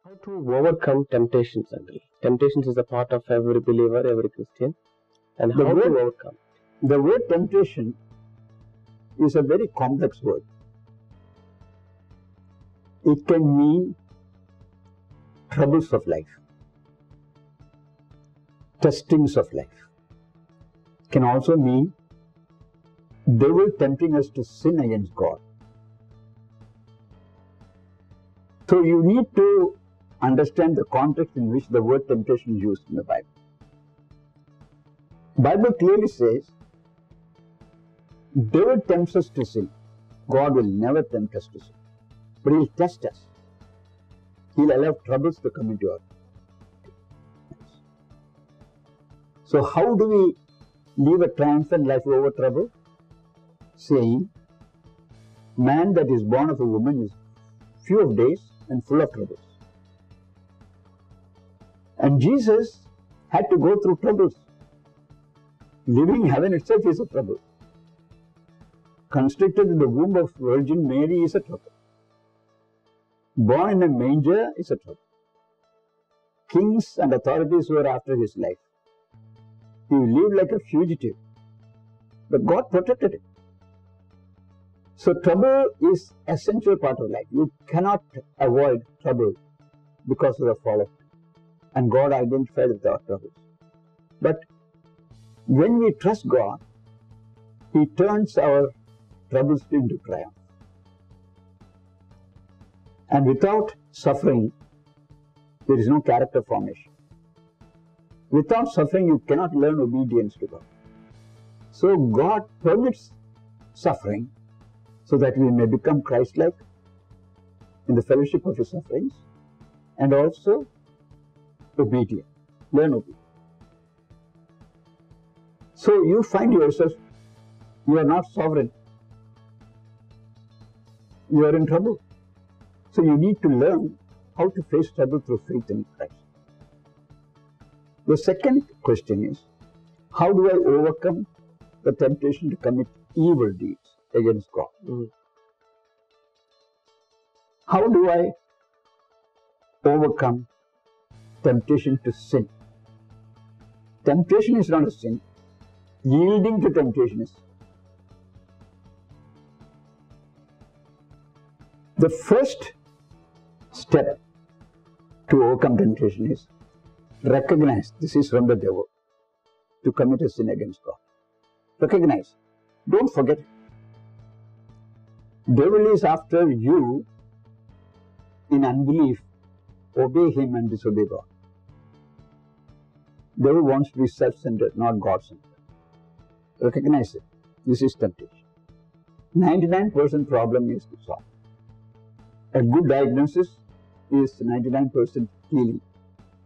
How to overcome temptations, Andrew? Temptations is a part of every believer, every Christian. And how to overcome? The word temptation is a very complex word. It can mean troubles of life, testings of life. It can also mean devil tempting us to sin against God. So you need to understand the context in which the word temptation is used in the Bible. Bible clearly says, devil tempts us to sin. God will never tempt us to sin. But He'll test us. He'll allow troubles to come into our lives. So how do we live a triumphant life over trouble? Saying, man that is born of a woman is few of days and full of troubles. And Jesus had to go through troubles. Living heaven itself is a trouble. Constricted in the womb of Virgin Mary is a trouble. Born in a manger is a trouble. Kings and authorities were after his life. He lived like a fugitive. But God protected him. So trouble is an essential part of life. You cannot avoid trouble because of the fall of man. And God identified with our troubles. But when we trust God, He turns our troubles into triumph. And without suffering, there is no character formation. Without suffering, you cannot learn obedience to God. So God permits suffering so that we may become Christ-like in the fellowship of His sufferings and also obedient. Learn obedience. So you find yourself, you are not sovereign. You are in trouble. So you need to learn how to face trouble through faith in Christ. The second question is, how do I overcome the temptation to commit evil deeds against God? How do I overcome temptation to sin? Temptation is not a sin. Yielding to temptation is. The first step to overcome temptation is recognize this is from the devil to commit a sin against God. Recognize. Don't forget. Devil is after you in unbelief. Obey him and disobey God. Devil wants to be self-centered, not God-centered. Recognize it. This is temptation. 99% problem is to solve. A good diagnosis is 99% healing.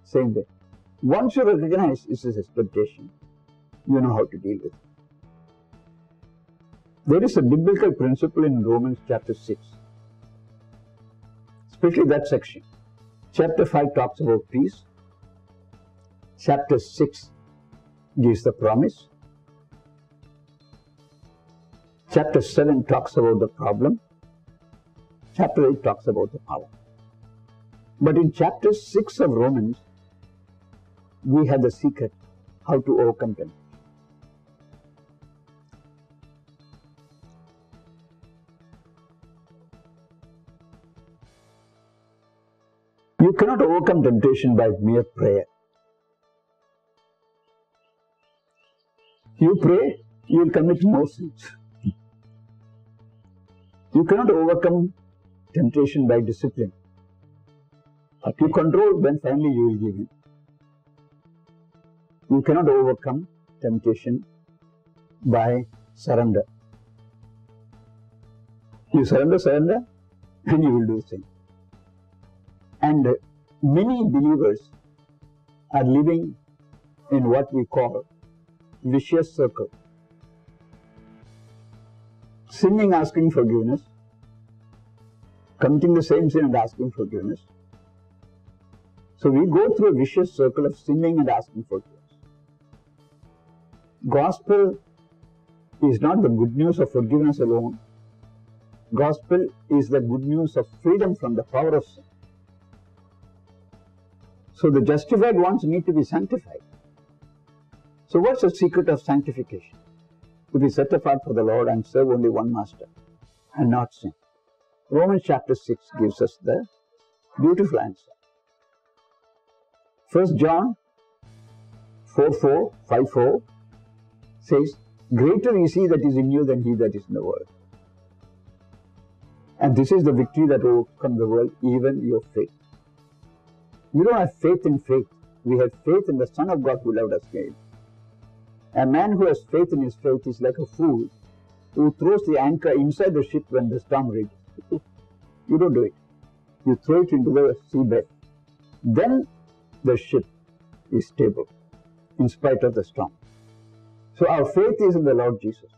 Same way. Once you recognize this is temptation, you know how to deal with it. There is a biblical principle in Romans chapter 6, especially that section. Chapter 5 talks about peace. Chapter 6 gives the promise. Chapter 7 talks about the problem. Chapter 8 talks about the power. But in chapter 6 of Romans, we have the secret how to overcome temptation. You cannot overcome temptation by mere prayer. You pray, you will commit more sins. You cannot overcome temptation by discipline. But you control when finally you will give in. You cannot overcome temptation by surrender. You surrender, and you will do sin. And many believers are living in what we call vicious circle. Sinning, asking forgiveness, committing the same sin and asking forgiveness. So we go through a vicious circle of sinning and asking forgiveness. Gospel is not the good news of forgiveness alone. Gospel is the good news of freedom from the power of sin. So the justified ones need to be sanctified. So what's the secret of sanctification? To be set apart for the Lord and serve only one master and not sin. Romans chapter 6 gives us the beautiful answer. 1 John 4:4, 5:4 says, greater is he that is in you than he that is in the world. And this is the victory that will overcome the world, even your faith. We don't have faith in faith. We have faith in the Son of God who loved us. A man who has faith in his faith is like a fool who throws the anchor inside the ship when the storm rages. You don't do it. You throw it into the seabed. Then the ship is stable in spite of the storm. So our faith is in the Lord Jesus.